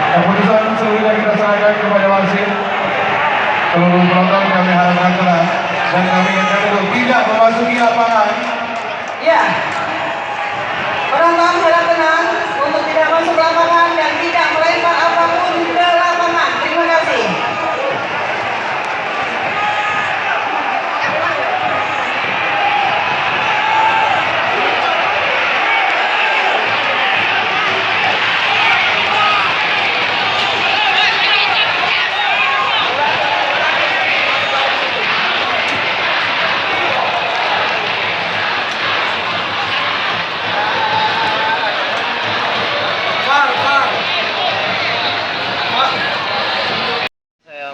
Keputusan sudah kita serahkan kepada wasit. Seluruh penonton kami harapkan tenang dan kami ingatkan untuk tidak memasuki lapangan. Ya, penonton harap tenang untuk tidak masuk lapangan dan tidak melempar apapun ke lapangan. Terima kasih.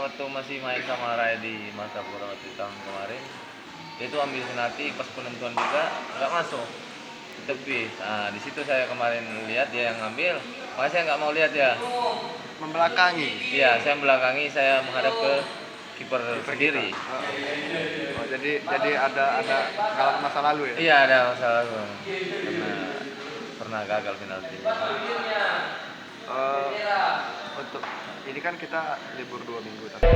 Waktu masih main sama Raya di Martapura waktu tahun kemarin, dia itu ambil penalti pas penentuan juga nggak masuk tepi. Nah, di situ saya kemarin lihat dia yang ngambil, makanya saya nggak mau lihat ya. Membelakangi. Iya, saya belakangi, saya menghadap ke kiper sendiri. Oh, jadi ada masa lalu ya? Iya, ada masalah karena pernah gagal penalti. Untuk ini kan kita libur 2 minggu tapi